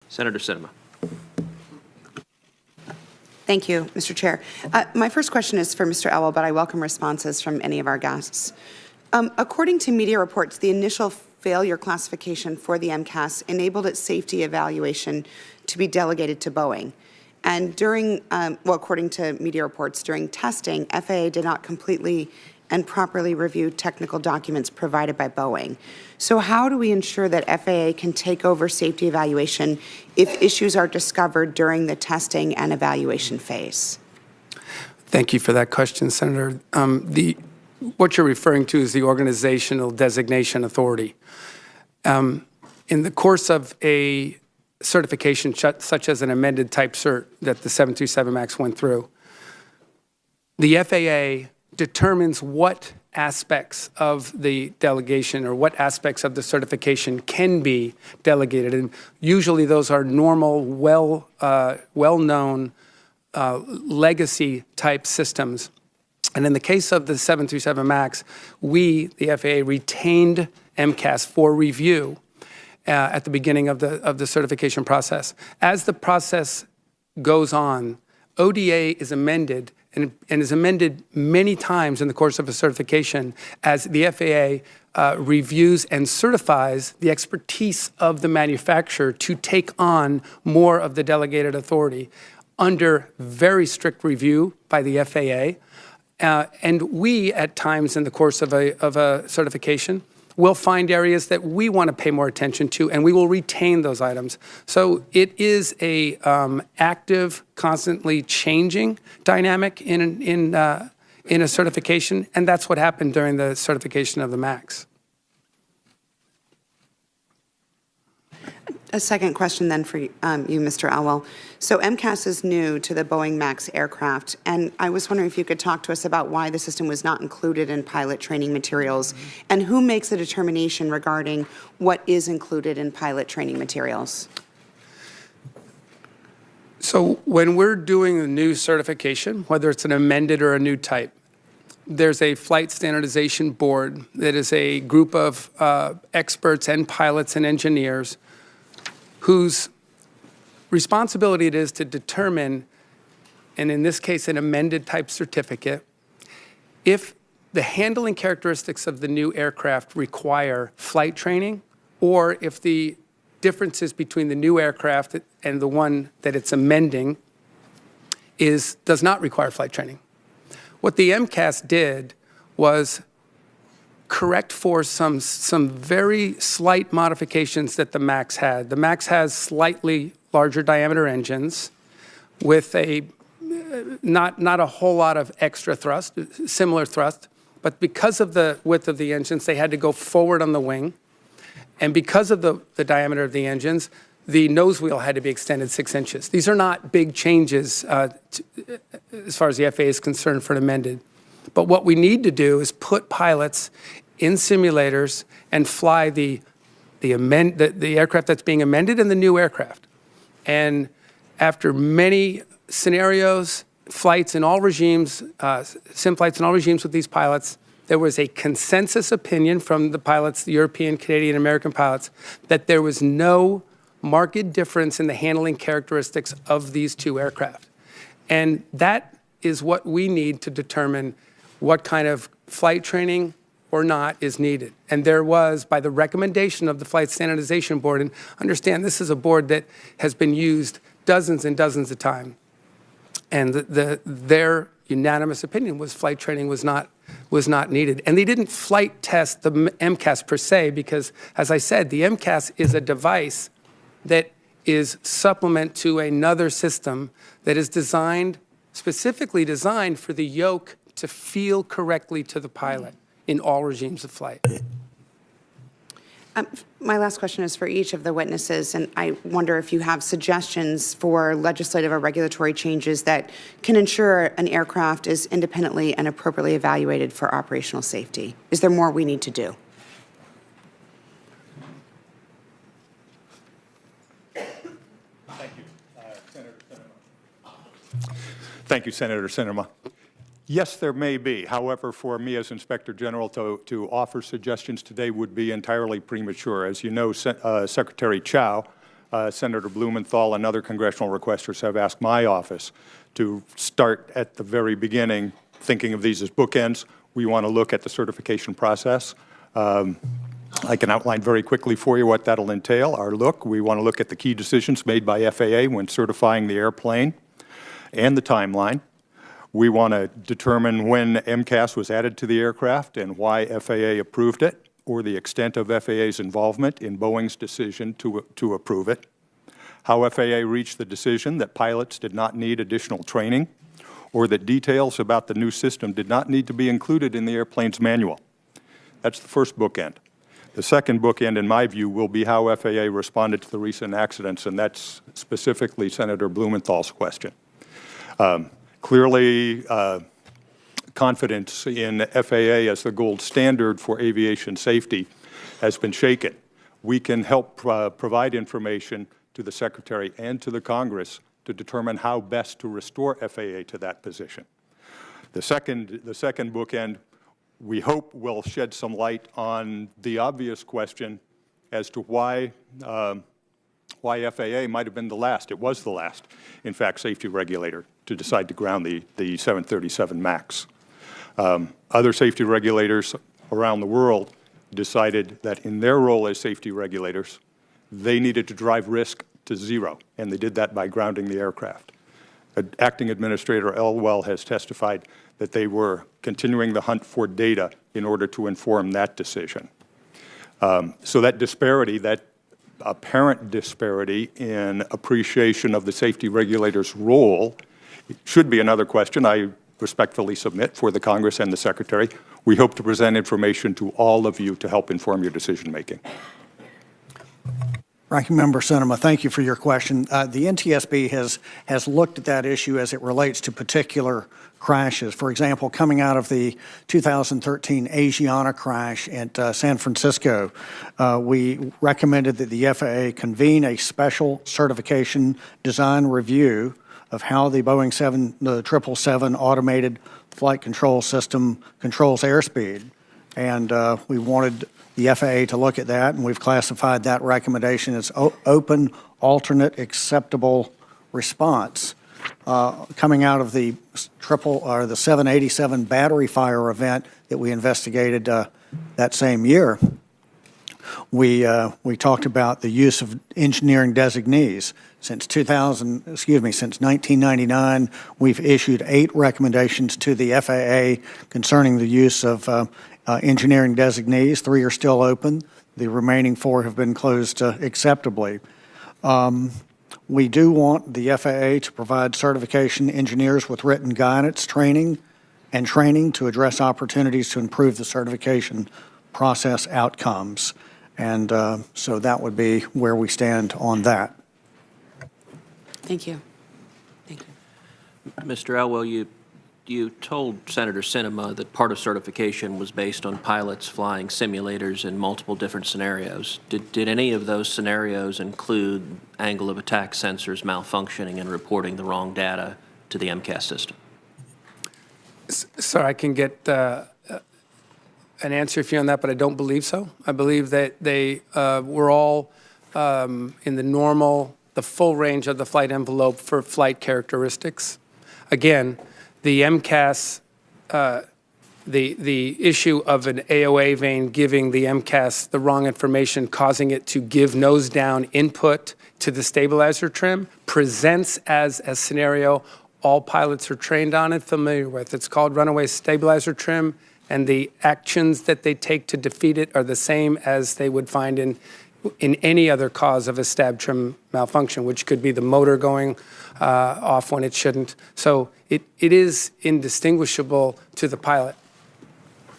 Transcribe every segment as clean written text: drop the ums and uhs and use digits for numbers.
Senator Sinema. Thank you, Mr. Chair. My first question is for Mr. Elwell, but I welcome responses from any of our guests. According to media reports, the initial failure classification for the MCAS enabled its safety evaluation to be delegated to Boeing. And during, well, according to media reports, during testing, FAA did not completely and properly review technical documents provided by Boeing. So how do we ensure that FAA can take over safety evaluation if issues are discovered during the testing and evaluation phase? Thank you for that question, Senator. What you're referring to is the Organizational Designation Authority. In the course of a certification such as an amended type cert that the 737 MAX went through, the FAA determines what aspects of the delegation or what aspects of the certification can be delegated. And usually those are normal, well-known legacy type systems. And in the case of the 737 MAX, we, the FAA, retained MCAS for review at the beginning of the certification process. As the process goes on, ODA is amended and is amended many times in the course of a certification as the FAA reviews and certifies the expertise of the manufacturer to take on more of the delegated authority under very strict review by the FAA. And we, at times in the course of a certification, will find areas that we want to pay more attention to, and we will retain those items. So it is a active, constantly changing dynamic in a certification, and that's what happened during the certification of the MAX. A second question then for you, Mr. Elwell. So MCAS is new to the Boeing MAX aircraft, and I was wondering if you could talk to us about why the system was not included in pilot training materials, and who makes the determination regarding what is included in pilot training materials? So when we're doing a new certification, whether it's an amended or a new type, there's a flight standardization board that is a group of experts and pilots and engineers whose responsibility it is to determine, and in this case an amended type certificate, if the handling characteristics of the new aircraft require flight training, or if the differences between the new aircraft and the one that it's amending does not require flight training. What the MCAS did was correct for some very slight modifications that the MAX had. The MAX has slightly larger diameter engines with not a whole lot of extra thrust, similar thrust, but because of the width of the engines, they had to go forward on the wing. And because of the diameter of the engines, the nose wheel had to be extended 6 inches. These are not big changes as far as the FAA is concerned for an amended. But what we need to do is put pilots in simulators and fly the aircraft that's being amended and the new aircraft. And after many scenarios, flights in all regimes, sim flights in all regimes with these pilots, there was a consensus opinion from the pilots, the European, Canadian, American pilots, that there was no marked difference in the handling characteristics of these two aircraft. And that is what we need to determine what kind of flight training or not is needed. And there was, by the recommendation of the Flight Standardization Board, and understand this is a board that has been used dozens and dozens of times, and their unanimous opinion was flight training was not needed. And they didn't flight test the MCAS per se because, as I said, the MCAS is a device that is supplement to another system that is specifically designed for the yoke to feel correctly to the pilot in all regimes of flight. My last question is for each of the witnesses, and I wonder if you have suggestions for legislative or regulatory changes that can ensure an aircraft is independently and appropriately evaluated for operational safety. Is there more we need to do? Thank you, Senator Sinema. Thank you, Senator Sinema. Yes, there may be. However, for me as Inspector General to offer suggestions today would be entirely premature. As you know, Secretary Chow Senator Blumenthal and other congressional requesters have asked my office to start at the very beginning, thinking of these as bookends. We want to look at the certification process. I can outline very quickly for you what that'll entail. We want to look at the key decisions made by FAA when certifying the airplane and the timeline. We want to determine when MCAS was added to the aircraft and why FAA approved it, or the extent of FAA's involvement in Boeing's decision to approve it. How FAA reached the decision that pilots did not need additional training, or that details about the new system did not need to be included in the airplane's manual. That's the first bookend. The second bookend, in my view, will be how FAA responded to the recent accidents, and that's specifically Senator Blumenthal's question. Clearly, confidence in FAA as the gold standard for aviation safety has been shaken. We can help provide information to the Secretary and to the Congress to determine how best to restore FAA to that position. The second bookend, we hope, will shed some light on the obvious question as to why FAA might have been the last. It was the last, in fact, safety regulator to decide to ground the 737 MAX. Other safety regulators around the world decided that in their role as safety regulators, they needed to drive risk to zero, and they did that by grounding the aircraft. Acting Administrator Elwell has testified that they were continuing the hunt for data in order to inform that decision. So that disparity, that apparent disparity in appreciation of the safety regulator's role should be another question I respectfully submit for the Congress and the Secretary. We hope to present information to all of you to help inform your decision-making. Ranking Member Sinema, thank you for your question. The NTSB has looked at that issue as it relates to particular crashes. For example, coming out of the 2013 Asiana crash at San Francisco, we recommended that the FAA convene a special certification design review of how the Boeing 777 automated flight control system controls airspeed. And we wanted the FAA to look at that, and we've classified that recommendation as open, alternate, acceptable response. Coming out of the 787 battery fire event that we investigated that same year, we talked about the use of engineering designees. Since 1999, we've issued 8 recommendations to the FAA concerning the use of engineering designees. 3 are still open. The remaining 4 have been closed acceptably. We do want the FAA to provide certification engineers with written guidance, training to address opportunities to improve the certification process outcomes. And so that would be where we stand on that. Thank you. Thank you. Mr. Elwell, you told Senator Sinema that part of certification was based on pilots flying simulators in multiple different scenarios. Did any of those scenarios include angle of attack sensors malfunctioning and reporting the wrong data to the MCAS system? So I can get an answer for you on that, but I don't believe so. I believe that they were all in the full range of the flight envelope for flight characteristics. Again, the MCAS, the issue of an AOA vane giving the MCAS the wrong information, causing it to give nose down input to the stabilizer trim, presents as a scenario all pilots are trained on and familiar with. It's called runaway stabilizer trim, and the actions that they take to defeat it are the same as they would find in any other cause of a stab trim malfunction, which could be the motor going off when it shouldn't. So it is indistinguishable to the pilot.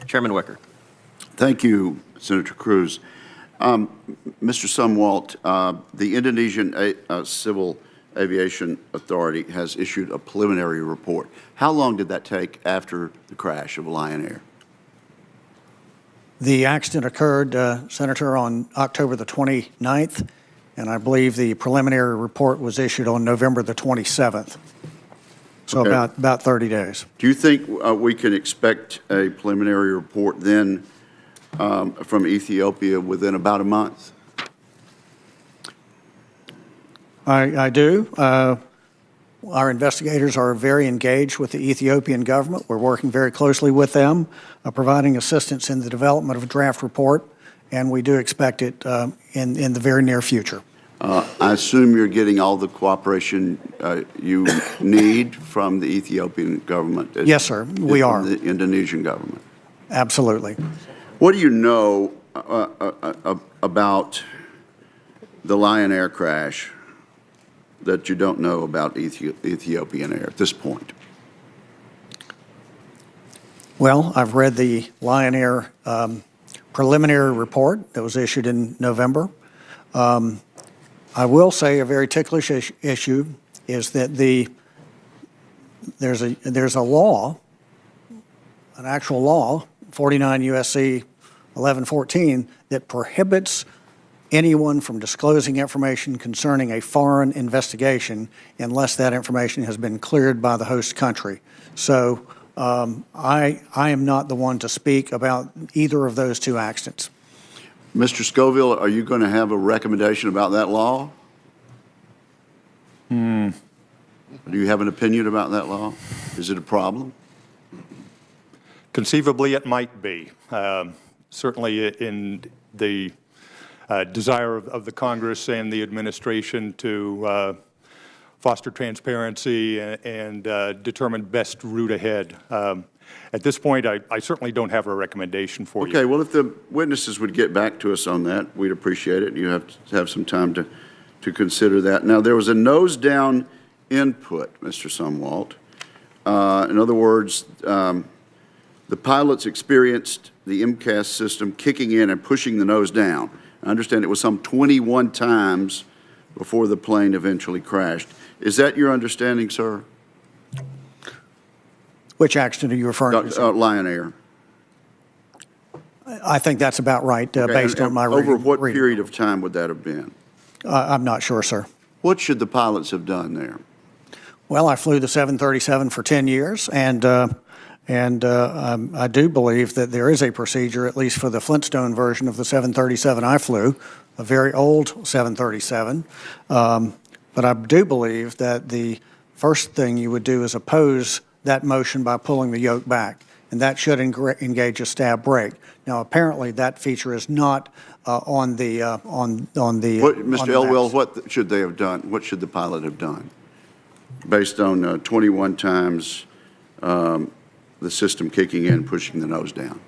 Chairman Wicker. Thank you, Senator Cruz. Mr. Sumwalt, the Indonesian Civil Aviation Authority has issued a preliminary report. How long did that take after the crash of Lion Air? The accident occurred, Senator, on October the 29th, and I believe the preliminary report was issued on November the 27th. So Okay. about 30 days. Do you think we can expect a preliminary report then from Ethiopia within about a month? I do. Our investigators are very engaged with the Ethiopian government. We're working very closely with them, providing assistance in the development of a draft report, and we do expect it in the very near future. I assume you're getting all the cooperation you need from the Ethiopian government? Yes, sir, we are. From the Indonesian government? Absolutely. What do you know about the Lion Air crash that you don't know about Ethiopian Air at this point? Well, I've read the Lion Air preliminary report that was issued in November. I will say a very ticklish issue is that there's a law, an actual law, 49 U.S.C. 1114, that prohibits anyone from disclosing information concerning a foreign investigation unless that information has been cleared by the host country. So I am not the one to speak about either of those two accidents. Mr. Scovel, are you going to have a recommendation about that law? Do you have an opinion about that law? Is it a problem? Conceivably, it might be. Certainly in the desire of the Congress and the administration to foster transparency and determine best route ahead. At this point, I certainly don't have a recommendation for you. Okay, well, if the witnesses would get back to us on that, we'd appreciate it. You have to have some time to consider that. Now, there was a nose-down input, Mr. Sumwalt. In other words, the pilots experienced the MCAS system kicking in and pushing the nose down. I understand it was some 21 times before the plane eventually crashed. Is that your understanding, sir? Which accident are you referring to, sir? Lion Air. I think that's about right, based on my reading. Over what period of time would that have been? I'm not sure, sir. What should the pilots have done there? Well, I flew the 737 for 10 years, and I do believe that there is a procedure, at least for the Flintstone version of the 737 I flew, a very old 737. But I do believe that the first thing you would do is oppose that motion by pulling the yoke back, and that should engage a stab brake. Now, apparently, that feature is not on the Mr. Elwell, what should they have done? What should the pilot have done, based on 21 times the system kicking in, pushing the nose down?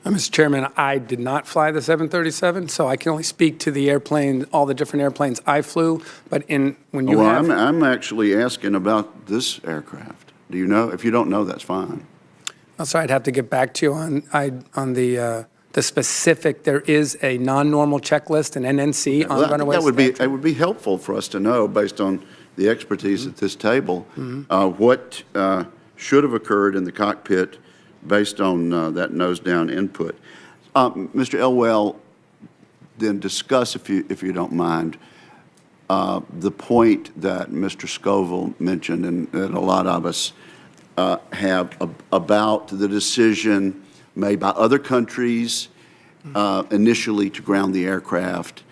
Mr. Chairman, I did not fly the 737, so I can only speak to the airplane, all the different airplanes I flew. But when you have, I'm actually asking about this aircraft. Do you know? If you don't know, that's fine. I'm sorry, I'd have to get back to you on the specific. There is a non-normal checklist, an NNC on runways. It would be helpful for us to know, based on the expertise at this table, what should have occurred in the cockpit based on that nose-down input. Mr. Elwell, then discuss, if you don't mind, the point that Mr. Scovel mentioned and that a lot of us have about the decision made by other countries initially to ground the aircraft.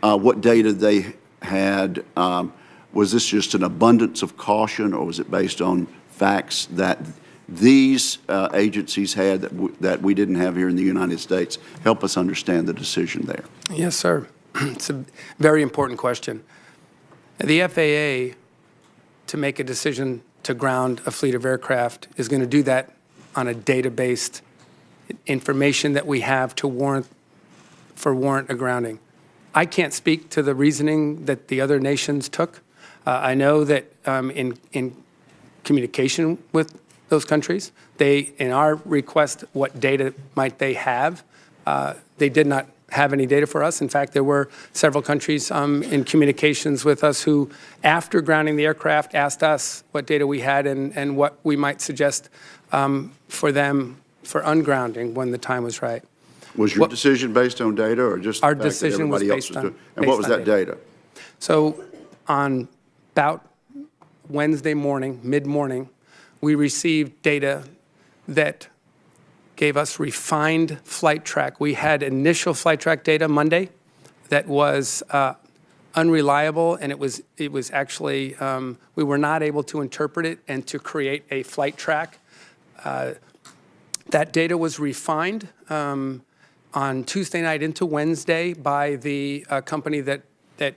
What data they had? Was this just an abundance of caution, or was it based on facts that these agencies had that we didn't have here in the United States? Help us understand the decision there. Yes, sir. It's a very important question. The FAA, to make a decision to ground a fleet of aircraft, is going to do that on a data-based information that we have to warrant a grounding. I can't speak to the reasoning that the other nations took. I know that in communication with those countries, in our request, what data might they have, they did not have any data for us. In fact, there were several countries in communications with us who, after grounding the aircraft, asked us what data we had and what we might suggest for them for ungrounding when the time was right. Was your decision based on data, or just our the fact that decision was everybody else based was on doing? And what was that data? So on about Wednesday morning, mid-morning, we received data that gave us refined flight track. We had initial flight track data Monday that was unreliable, and it was actually, we were not able to interpret it and to create a flight track. That data was refined on Tuesday night into Wednesday by the company that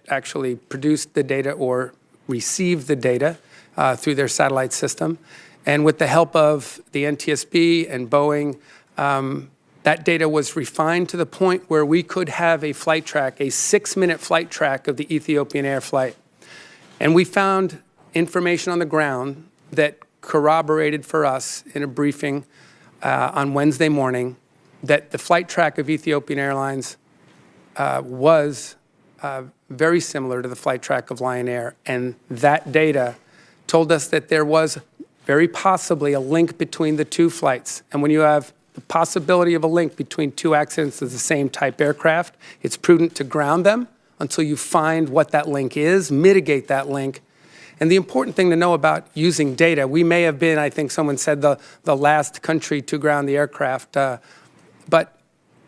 actually produced the data or received the data through their satellite system. And with the help of the NTSB and Boeing, that data was refined to the point where we could have a flight track, a 6-minute flight track of the Ethiopian Air flight. And we found information on the ground that corroborated for us in a briefing on Wednesday morning that the flight track of Ethiopian Airlines was very similar to the flight track of Lion Air. And that data told us that there was very possibly a link between the two flights. And when you have the possibility of a link between two accidents of the same type aircraft, it's prudent to ground them until you find what that link is, mitigate that link. And the important thing to know about using data, we may have been, I think someone said, the last country to ground the aircraft, but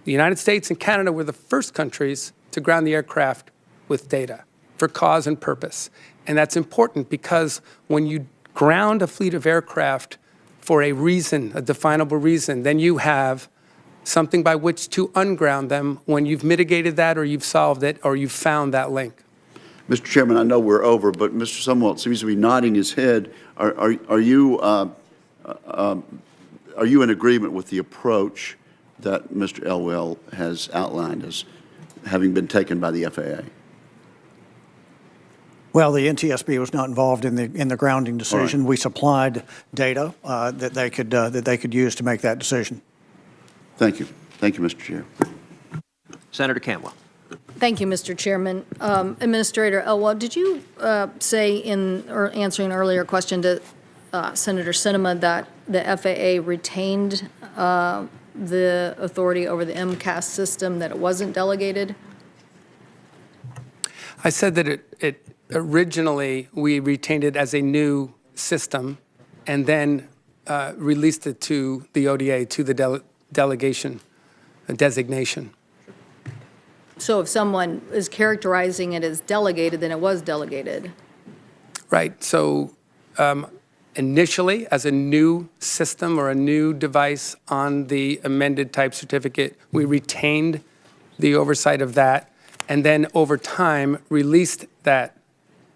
the United States and Canada were the first countries to ground the aircraft with data for cause and purpose. And that's important because when you ground a fleet of aircraft for a reason, a definable reason, then you have something by which to unground them when you've mitigated that or you've solved it or you've found that link. Mr. Chairman, I know we're over, but Mr. Sumwalt seems to be nodding his head. Are you in agreement with the approach that Mr. Elwell has outlined as having been taken by the FAA? Well, the NTSB was not involved in the grounding decision. Right. We supplied data that they could use to make that decision. Thank you. Thank you, Mr. Chair. Senator Camwell. Thank you, Mr. Chairman. Administrator Elwell, did you say in answering an earlier question to Senator Sinema that the FAA retained the authority over the MCAS system, that it wasn't delegated? I said that it originally we retained it as a new system and then released it to the ODA, to the delegation, designation. So if someone is characterizing it as delegated, then it was delegated. Right. So initially, as a new system or a new device on the amended type certificate, we retained the oversight of that, and then over time released that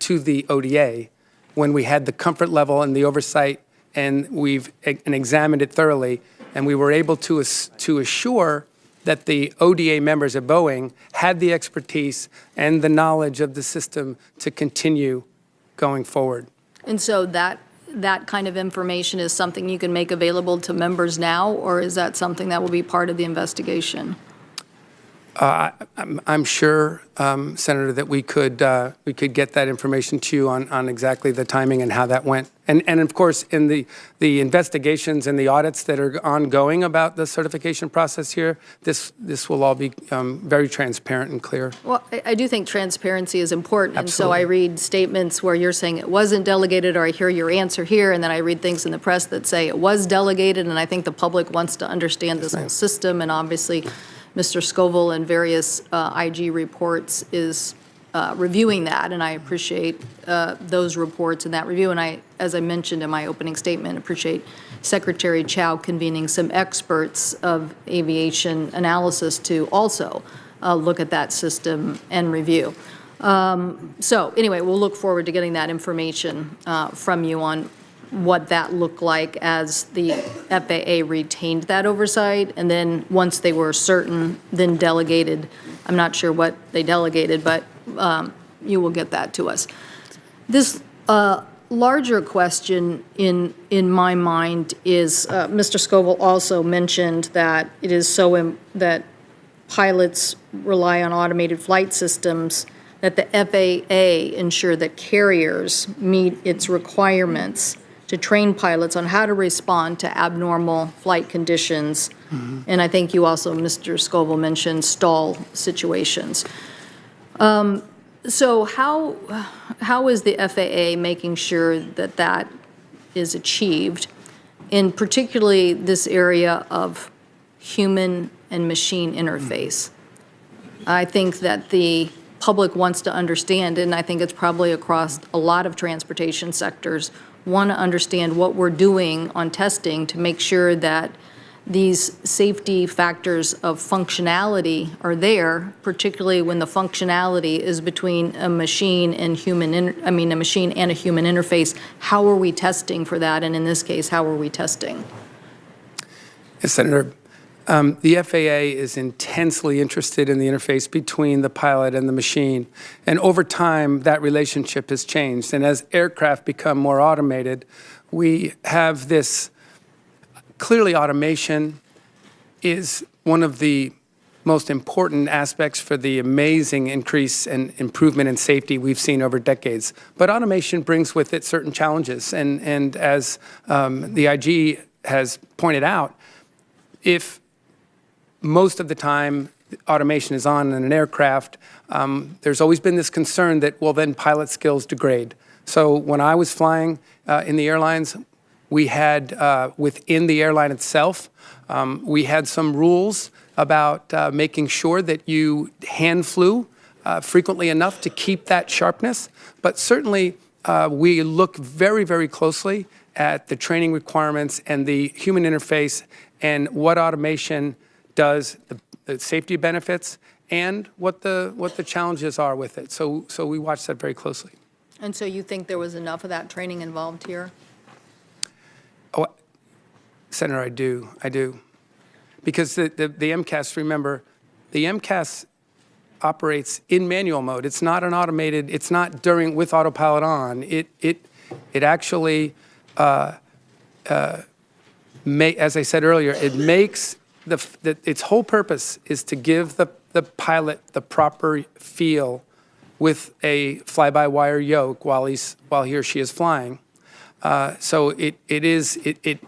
to the ODA when we had the comfort level and the oversight, and we've examined it thoroughly, and we were able to assure that the ODA members at Boeing had the expertise and the knowledge of the system to continue going forward. And so that kind of information is something you can make available to members now, or is that something that will be part of the investigation? I'm sure, Senator, that we could get that information to you on exactly the timing and how that went. And of course, in the investigations and the audits that are ongoing about the certification process here, this will all be very transparent and clear. Well, I do think transparency is important. Absolutely. And so I read statements where you're saying it wasn't delegated, or I hear your answer here, and then I read things in the press that say it was delegated, and I think the public wants to understand this whole system, and obviously Mr. Scovel and various IG reports is reviewing that, and I appreciate those reports and that review. And I, as I mentioned in my opening statement, appreciate Secretary Chow convening some experts of aviation analysis to also look at that system and review. So anyway, we'll look forward to getting that information from you on what that looked like as the FAA retained that oversight, and then once they were certain, then delegated. I'm not sure what they delegated, but you will get that to us. This larger question in my mind is, Mr. Scovel also mentioned that it is so that pilots rely on automated flight systems, that the FAA ensure that carriers meet its requirements to train pilots on how to respond to abnormal flight conditions. Mm-hmm. And I think you also, Mr. Scovel, mentioned stall situations. So how is the FAA making sure that that is achieved, in particularly this area of human and machine interface? I think that the public wants to understand, and I think it's probably across a lot of transportation sectors, want to understand what we're doing on testing to make sure that these safety factors of functionality are there, particularly when the functionality is between a machine and a machine and a human interface. How are we testing for that? And in this case, how are we testing? Yes, Senator. The FAA is intensely interested in the interface between the pilot and the machine. And over time, that relationship has changed. And as aircraft become more automated, we have this. Clearly, automation is one of the most important aspects for the amazing increase and improvement in safety we've seen over decades. But automation brings with it certain challenges. And as the IG has pointed out, if most of the time automation is on in an aircraft, there's always been this concern that, well, then pilot skills degrade. So when I was flying in the airlines, we had, within the airline itself, we had some rules about making sure that you hand flew frequently enough to keep that sharpness. But certainly, we look very, very closely at the training requirements and the human interface and what automation does, the safety benefits, and what the challenges are with it. So we watch that very closely. And so you think there was enough of that training involved here? Oh, Senator, I do. Because the MCAS, remember, the MCAS operates in manual mode. It's not an automated, it's not with autopilot on. It actually, as I said earlier, it makes, its whole purpose is to give the pilot the proper feel with a fly-by-wire yoke while he or she is flying. So it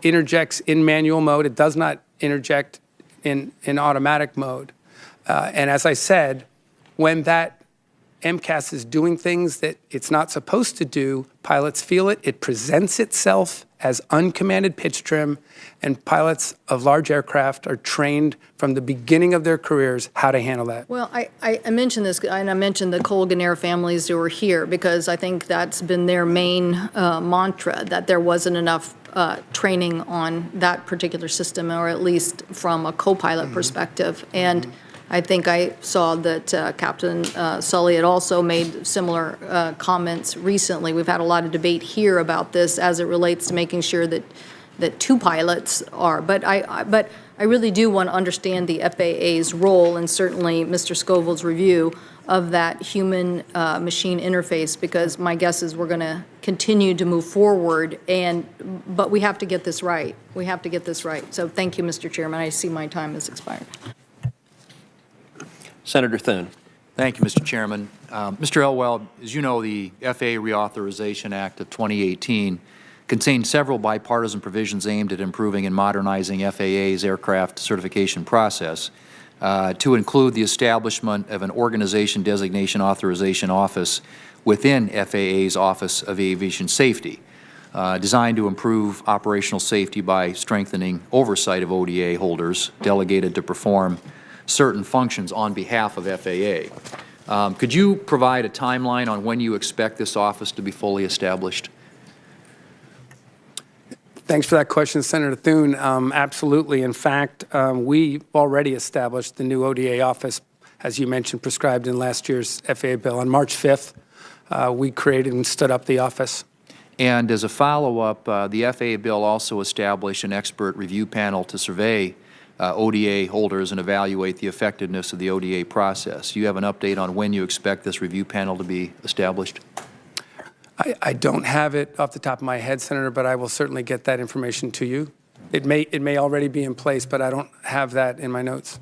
interjects in manual mode. It does not interject in automatic mode. And as I said, when that MCAS is doing things that it's not supposed to do, pilots feel it. It presents itself as uncommanded pitch trim, and pilots of large aircraft are trained from the beginning of their careers how to handle that. Well, I mentioned this, and I mentioned the Colgan families who were here, because I think that's been their main mantra, that there wasn't enough training on that particular system, or at least from a co-pilot perspective. And I think I saw that Captain Sully had also made similar comments recently. We've had a lot of debate here about this as it relates to making sure that two pilots are. But I really do want to understand the FAA's role, and certainly Mr. Scovel's review of that human-machine interface, because my guess is we're going to continue to move forward, but we have to get this right. We have to get this right. So thank you, Mr. Chairman. I see my time has expired. Senator Thune. Thank you, Mr. Chairman. Mr. Elwell, as you know, the FAA Reauthorization Act of 2018 contained several bipartisan provisions aimed at improving and modernizing FAA's aircraft certification process, to include the establishment of an Organization Designation Authorization Office within FAA's Office of Aviation Safety, designed to improve operational safety by strengthening oversight of ODA holders delegated to perform certain functions on behalf of FAA. Could you provide a timeline on when you expect this office to be fully established? Thanks for that question, Senator Thune. Absolutely. In fact, we already established the new ODA office, as you mentioned, prescribed in last year's FAA bill. On March 5th, we created and stood up the office. And as a follow-up, the FAA bill also established an expert review panel to survey ODA holders and evaluate the effectiveness of the ODA process. Do you have an update on when you expect this review panel to be established? I don't have it off the top of my head, Senator, but I will certainly get that information to you. It may already be in place, but I don't have that in my notes.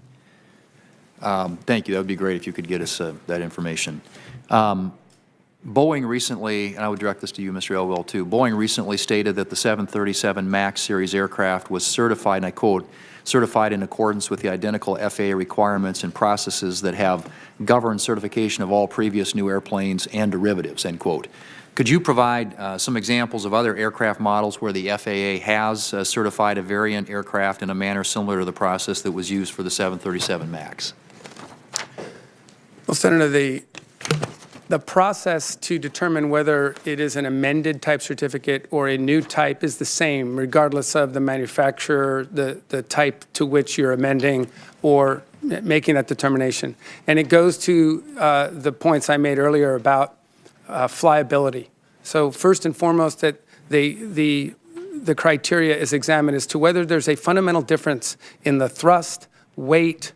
Thank you. That would be great if you could get us that information. Boeing recently, and I would direct this to you, Mr. Elwell, too. Boeing recently stated that the 737 MAX series aircraft was certified, and I quote, certified in accordance with the identical FAA requirements and processes that have governed certification of all previous new airplanes and derivatives, end quote. Could you provide some examples of other aircraft models where the FAA has certified a variant aircraft in a manner similar to the process that was used for the 737 MAX? Well, Senator, the The process to determine whether it is an amended type certificate or a new type is the same, regardless of the manufacturer, the type to which you're amending or making that determination. And it goes to the points I made earlier about flyability. So first and foremost, that the criteria is examined as to whether there's a fundamental difference in the thrust, weight,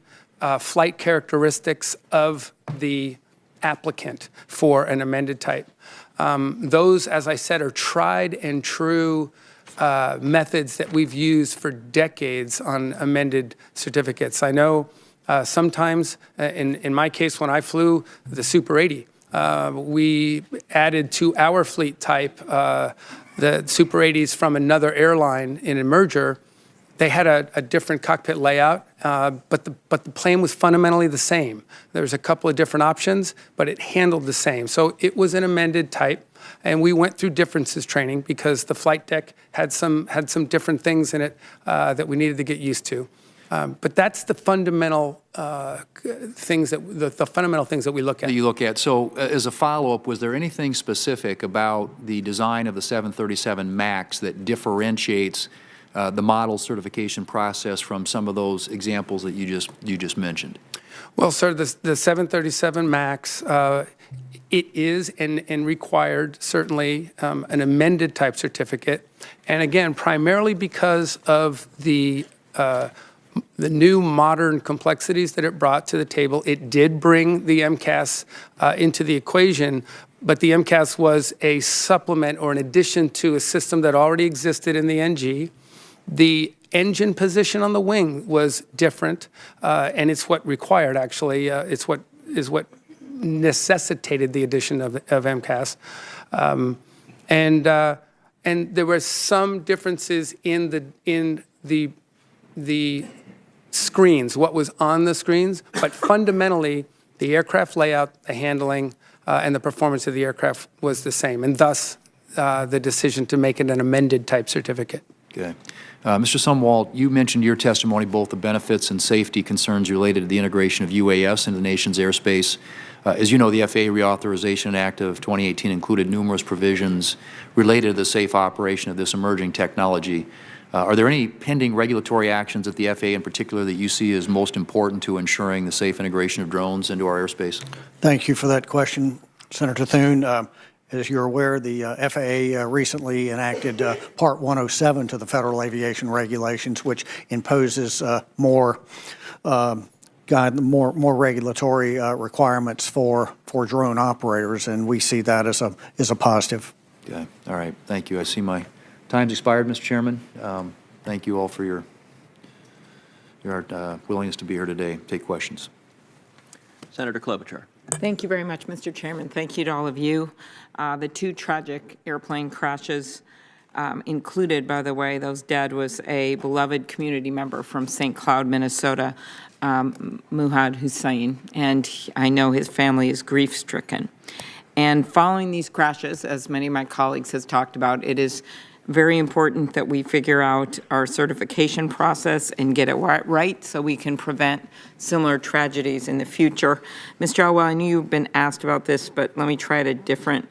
flight characteristics of the applicant for an amended type. Those, as I said, are tried and true methods that we've used for decades on amended certificates. I know sometimes, in my case, when I flew the Super 80, we added to our fleet type the Super 80s from another airline in a merger. They had a different cockpit layout, but the plane was fundamentally the same. There was a couple of different options, but it handled the same. So it was an amended type, and we went through differences training because the flight deck had some different things in it that we needed to get used to. But that's the fundamental things that the fundamental things that we look at. That you look at. So as a follow-up, was there anything specific about the design of the 737 MAX that differentiates the model certification process from some of those examples that you just mentioned? Well, sir, the 737 MAX, it is and required certainly an amended type certificate, and again, primarily because of the new modern complexities that it brought to the table. It did bring the MCAS into the equation, but the MCAS was a supplement or an addition to a system that already existed in the NG. The engine position on the wing was different, and it's what required, actually. It's what necessitated the addition of MCAS. And there were some differences in the screens, what was on the screens, but fundamentally, the aircraft layout, the handling, and the performance of the aircraft was the same, and thus the decision to make it an amended type certificate. Okay. Mr. Sumwalt, you mentioned in your testimony both the benefits and safety concerns related to the integration of UAS into the nation's airspace. As you know, the FAA Reauthorization Act of 2018 included numerous provisions related to the safe operation of this emerging technology. Are there any pending regulatory actions at the FAA in particular that you see as most important to ensuring the safe integration of drones into our airspace? Thank you for that question, Senator Thune. As you're aware, the FAA recently enacted Part 107 to the Federal Aviation Regulations, which imposes more regulatory requirements for drone operators, and we see that as a positive. Okay. All right. Thank you. I see my time's expired, Mr. Chairman. Thank you all for your willingness to be here today. Take questions. Senator Klobuchar. Thank you very much, Mr. Chairman. Thank you to all of you. The two tragic airplane crashes included, by the way, those dead was a beloved community member from St. Cloud, Minnesota, Muhammad Hussein, and I know his family is grief-stricken. And following these crashes, as many of my colleagues has talked about, it is very important that we figure out our certification process and get it right so we can prevent similar tragedies in the future. Mr. Elwell, I know you've been asked about this, but let me try it a different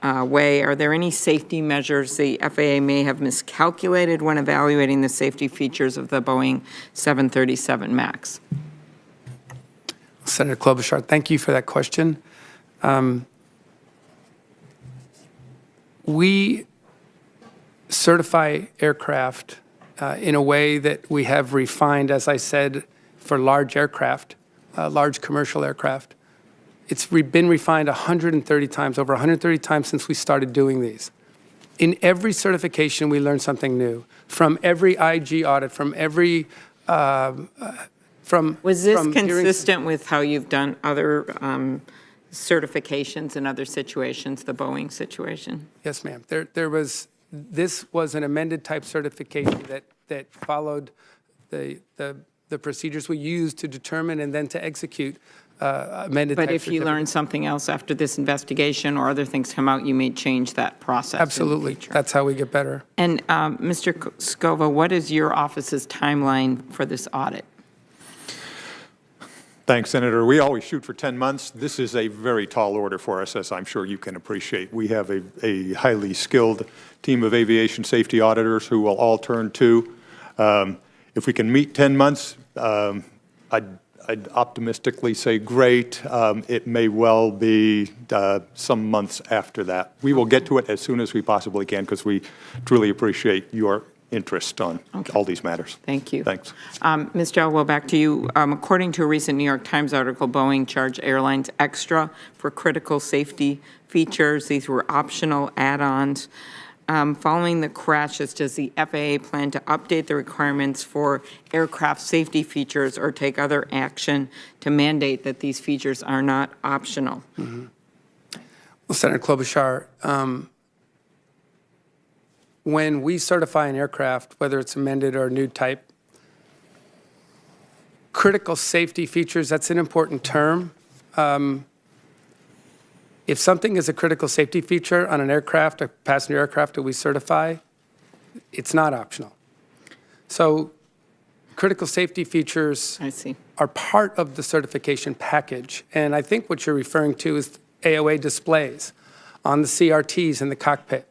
way. Are there any safety measures the FAA may have miscalculated when evaluating the safety features of the Boeing 737 MAX? Senator Klobuchar, thank you for that question. We certify aircraft in a way that we have refined, as I said, for large aircraft, large commercial aircraft. It's been refined 130 times, over 130 times since we started doing these. In every certification, we learn something new. From every IG audit, from every, Was this consistent with how you've done other certifications in other situations, the Boeing situation? Yes, ma'am. This was an amended type certification that followed the procedures we used to determine and then to execute amended type certificates. But if you learn something else after this investigation or other things come out, you may change that process. Absolutely. That's how we get better. And Mr. Scovel, what is your office's timeline for this audit? Thanks, Senator. We always shoot for 10 months. This is a very tall order for us, as I'm sure you can appreciate. We have a highly skilled team of aviation safety auditors who will all turn to. If we can meet 10 months, I'd optimistically say great. It may well be some months after that. We will get to it as soon as we possibly can because we truly appreciate your interest on all these matters. Thank you. Thanks. Mr. Elwell, back to you. According to a recent New York Times article, Boeing charged airlines extra for critical safety features. These were optional add-ons. Following the crashes, does the FAA plan to update the requirements for aircraft safety features or take other action to mandate that these features are not optional? Well, Senator Klobuchar, when we certify an aircraft, whether it's amended or a new type, critical safety features, that's an important term. If something is a critical safety feature on an aircraft, a passenger aircraft that we certify, it's not optional. So critical safety features are part of the certification package. And I think what you're referring to is AOA displays on the CRTs in the cockpit.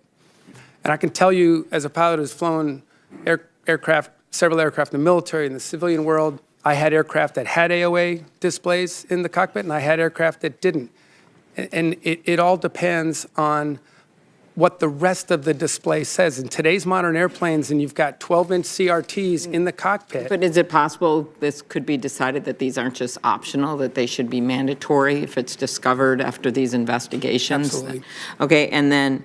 And I can tell you, as a pilot who's flown several aircraft in the military and the civilian world, I had aircraft that had AOA displays in the cockpit, and I had aircraft that didn't. And it all depends on what the rest of the display says. In today's modern airplanes, and you've got 12-inch CRTs in the cockpit. But is it possible this could be decided that these aren't just optional, that they should be mandatory if it's discovered after these investigations? Absolutely. Okay, and then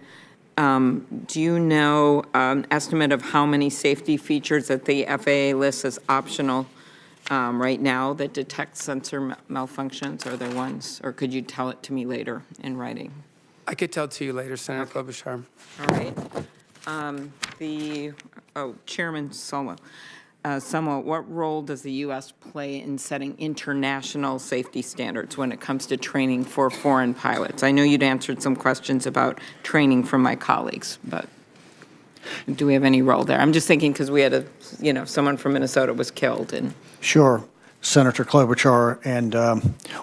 do you know an estimate of how many safety features that the FAA lists as optional right now that detect sensor malfunctions? Are there ones, or could you tell it to me later in writing? I could tell it to you later, Senator Klobuchar. All right. Chairman Sumwalt, what role does the U.S. play in setting international safety standards when it comes to training for foreign pilots? I know you'd answered some questions about training from my colleagues, but do we have any role there? I'm just thinking because we had someone from Minnesota was killed. Sure, Senator Klobuchar, and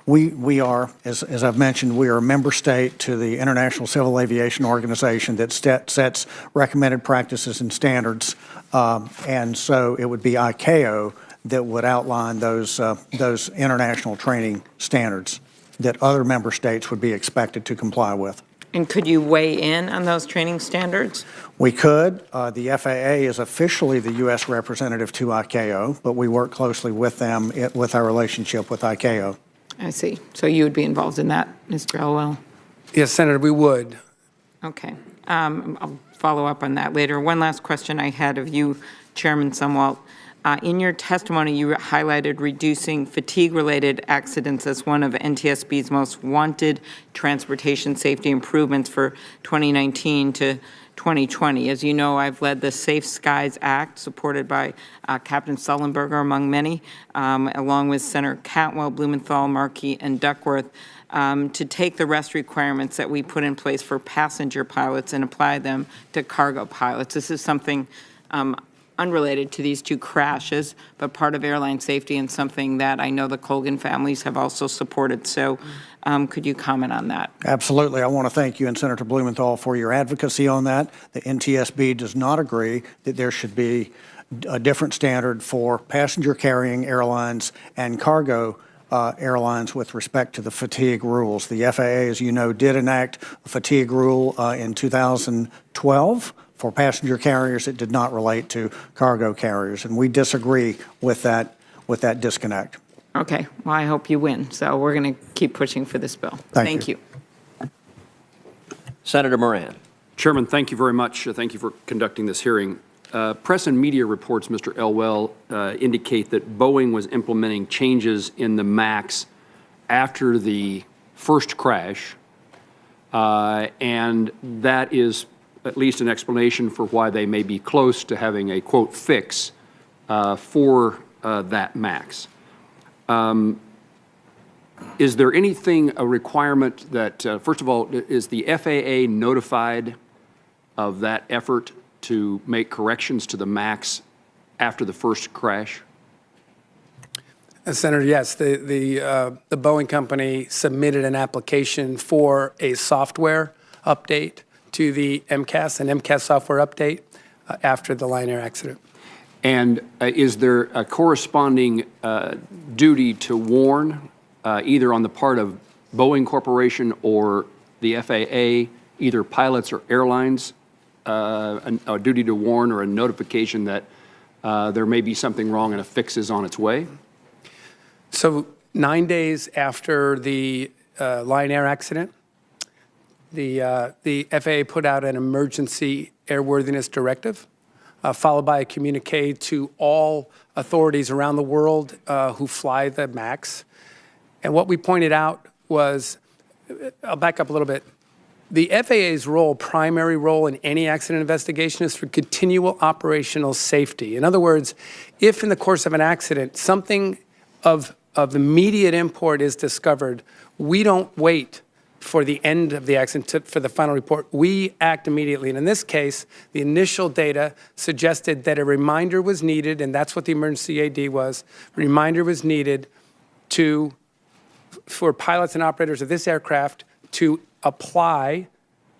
we are, as I've mentioned, we are a member state to the International Civil Aviation Organization that sets recommended practices and standards, and so it would be ICAO that would outline those international training standards that other member states would be expected to comply with. And could you weigh in on those training standards? We could. The FAA is officially the U.S. representative to ICAO, but we work closely with them with our relationship with ICAO. I see. So you would be involved in that, Mr. Elwell? Yes, Senator, we would. Okay. I'll follow up on that later. One last question I had of you, Chairman Sumwalt. In your testimony, you highlighted reducing fatigue-related accidents as one of NTSB's most wanted transportation safety improvements for 2019 to 2020. As you know, I've led the Safe Skies Act, supported by Captain Sullenberger, among many, along with Senator Cantwell, Blumenthal, Markey, and Duckworth, to take the rest requirements that we put in place for passenger pilots and apply them to cargo pilots. This is something unrelated to these two crashes, but part of airline safety and something that I know the Colgan families have also supported. So could you comment on that? Absolutely. I want to thank you and Senator Blumenthal for your advocacy on that. The NTSB does not agree that there should be a different standard for passenger carrying airlines and cargo airlines with respect to the fatigue rules. The FAA, as you know, did enact a fatigue rule in 2012 for passenger carriers. It did not relate to cargo carriers, and we disagree with that disconnect. Okay. Well, I hope you win. So we're going to keep pushing for this bill. Thank you. Senator Moran. Chairman, thank you very much. Thank you for conducting this hearing. Press and media reports, Mr. Elwell, indicate that Boeing was implementing changes in the MAX after the first crash, and that is at least an explanation for why they may be close to having a, quote, fix for that MAX. Is there anything, a requirement that, first of all, is the FAA notified of that effort to make corrections to the MAX after the first crash? Senator, yes, the Boeing company submitted an application for a software update to the MCAS, an MCAS software update after the Lion Air accident. And is there a corresponding duty to warn, either on the part of Boeing Corporation or the FAA, either pilots or airlines, a duty to warn or a notification that there may be something wrong and a fix is on its way? So 9 days after the Lion Air accident, the FAA put out an emergency airworthiness directive, followed by a communique to all authorities around the world who fly the MAX. And what we pointed out was, I'll back up a little bit, the FAA's role, primary role in any accident investigation is for continual operational safety. In other words, if in the course of an accident something of immediate import is discovered, we don't wait for the end of the accident for the final report. We act immediately. And in this case, the initial data suggested that a reminder was needed, and that's what the emergency AD was. A reminder was needed for pilots and operators of this aircraft to apply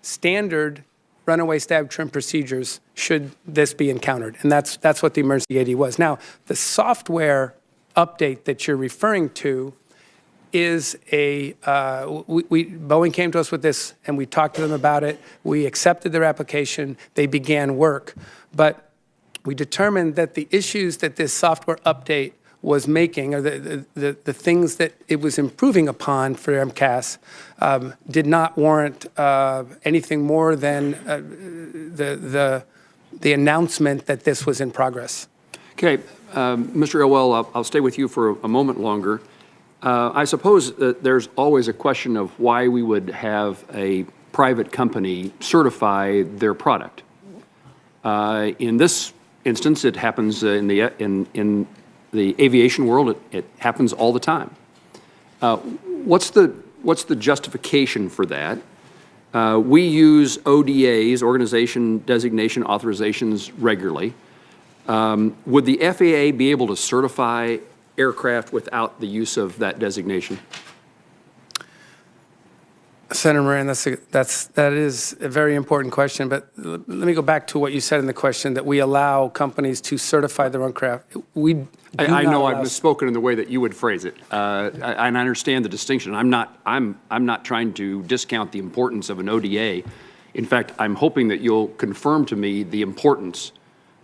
standard runaway stab trim procedures should this be encountered. And that's what the emergency AD was. Now, the software update that you're referring to is Boeing came to us with this and we talked to them about it. We accepted their application. They began work. But we determined that the issues that this software update was making, or the things that it was improving upon for MCAS, did not warrant anything more than the announcement that this was in progress. Okay, Mr. Elwell, I'll stay with you for a moment longer. I suppose that there's always a question of why we would have a private company certify their product. In this instance, it happens in the aviation world. It happens all the time. What's the justification for that? We use ODAs, Organization Designation Authorizations, regularly. Would the FAA be able to certify aircraft without the use of that designation? Senator Moran, that is a very important question, but let me go back to what you said in the question, that we allow companies to certify their own craft. I know I've misspoken in the way that you would phrase it, and I understand the distinction. I'm not trying to discount the importance of an ODA. In fact, I'm hoping that you'll confirm to me the importance,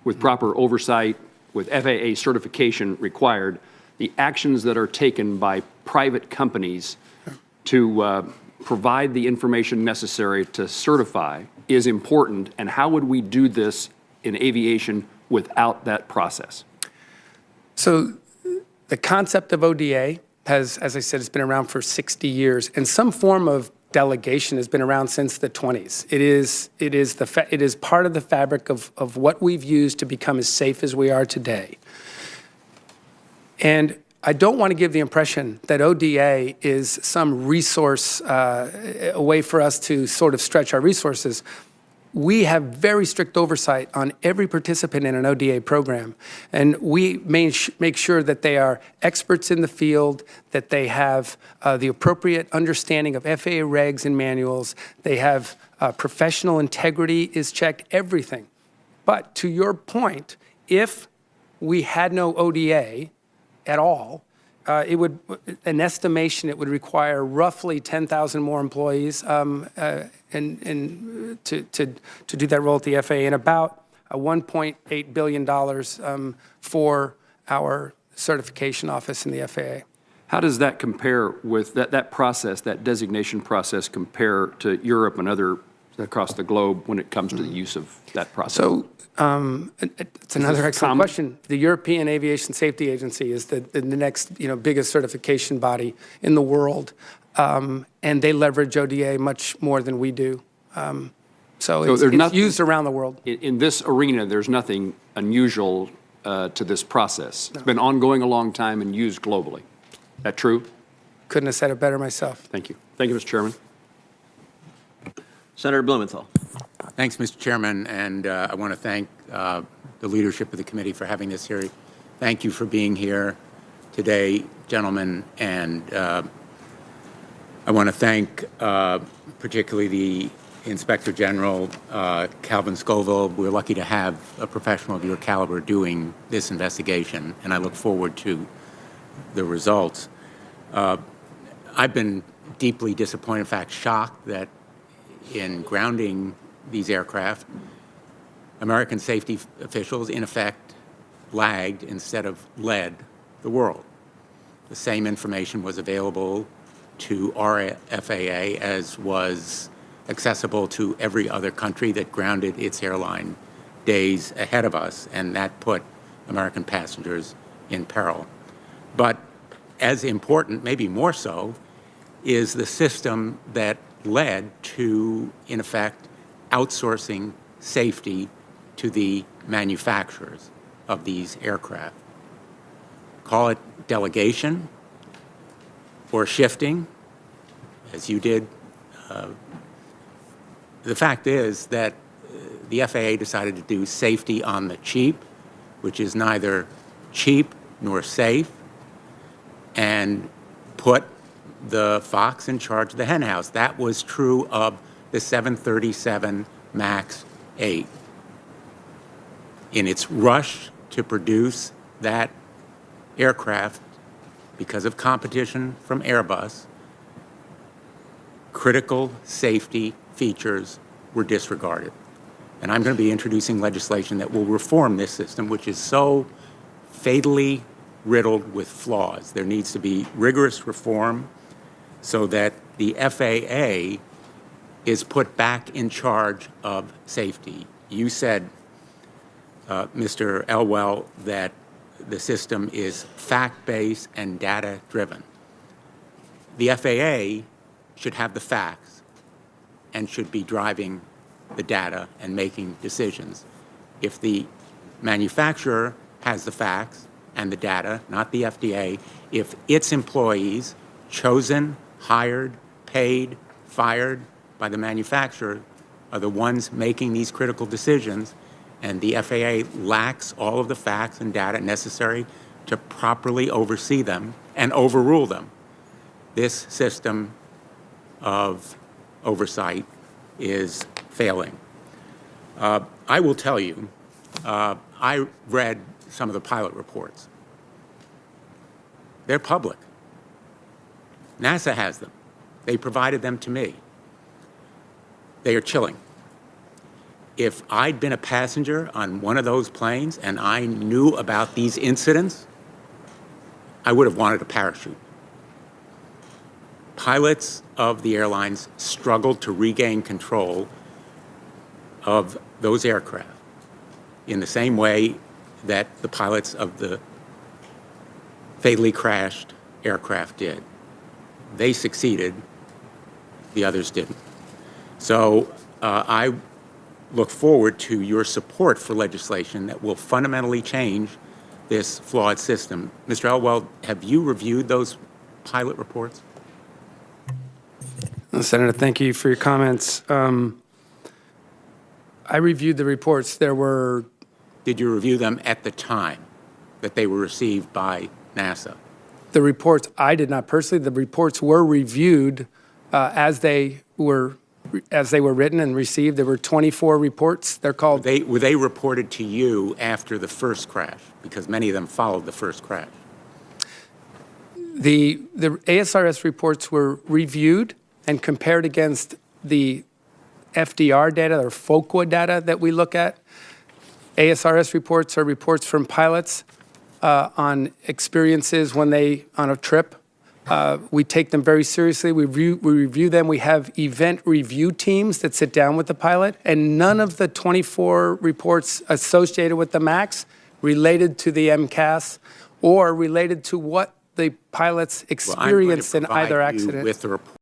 with proper oversight, with FAA certification required, the actions that are taken by private companies to provide the information necessary to certify is important, and how would we do this in aviation without that process? So the concept of ODA has, as I said, it's been around for 60 years, and some form of delegation has been around since the 20s. It is part of the fabric of what we've used to become as safe as we are today. And I don't want to give the impression that ODA is some resource, a way for us to sort of stretch our resources. We have very strict oversight on every participant in an ODA program, and we make sure that they are experts in the field, that they have the appropriate understanding of FAA regs and manuals, they have professional integrity is checked, everything. But to your point, if we had no ODA at all, an estimation, it would require roughly 10,000 more employees to do that role at the FAA, and about $1.8 billion for our certification office in the FAA. How does that compare with that process, that designation process, compare to Europe and other across the globe when it comes to the use of that process? So it's another excellent question. The European Aviation Safety Agency is the next biggest certification body in the world, and they leverage ODA much more than we do. So it's used around the world. In this arena, there's nothing unusual to this process. It's been ongoing a long time and used globally. Is that true? Couldn't have said it better myself. Thank you. Thank you, Mr. Chairman. Senator Blumenthal. Thanks, Mr. Chairman, and I want to thank the leadership of the committee for having this hearing. Thank you for being here. today, gentlemen, and I want to thank particularly the Inspector General, Calvin Scovel. We're lucky to have a professional of your caliber doing this investigation, and I look forward to the results. I've been deeply disappointed, in fact, shocked that in grounding these aircraft, American safety officials, in effect, lagged instead of led the world. The same information was available to our FAA as was accessible to every other country that grounded its airline days ahead of us, and that put American passengers in peril. But as important, maybe more so, is the system that led to, in effect, outsourcing safety to the manufacturers of these aircraft. Call it delegation or shifting, as you did. The fact is that the FAA decided to do safety on the cheap, which is neither cheap nor safe, and put the fox in charge of the henhouse. That was true of the 737 MAX 8. In its rush to produce that aircraft, because of competition from Airbus, critical safety features were disregarded. And I'm going to be introducing legislation that will reform this system, which is so fatally riddled with flaws. There needs to be rigorous reform so that the FAA is put back in charge of safety. You said, Mr. Elwell, that the system is fact-based and data-driven. The FAA should have the facts and should be driving the data and making decisions. If the manufacturer has the facts and the data, not the FDA, if its employees, chosen, hired, paid, fired by the manufacturer, are the ones making these critical decisions, and the FAA lacks all of the facts and data necessary to properly oversee them and overrule them, this system of oversight is failing. I will tell you, I read some of the pilot reports. They're public. NASA has them. They provided them to me. They are chilling. If I'd been a passenger on one of those planes and I knew about these incidents, I would have wanted a parachute. Pilots of the airlines struggled to regain control of those aircraft in the same way that the pilots of the fatally crashed aircraft did. They succeeded, the others didn't. So I look forward to your support for legislation that will fundamentally change this flawed system. Mr. Elwell, have you reviewed those pilot reports? Senator, thank you for your comments. I reviewed the reports. There were... Did you review them at the time that they were received by NASA? The reports, I did not personally. The reports were reviewed as they were written and received. There were 24 reports. They're called... Were they reported to you after the first crash? Because many of them followed the first crash. The ASRS reports were reviewed and compared against the FDR data or FOQA data that we look at. ASRS reports are reports from pilots on experiences when they, on a trip. We take them very seriously. We review them. We have event review teams that sit down with the pilot, and none of the 24 reports associated with the MAX related to the MCAS or related to what the pilots experienced in either accident. With the report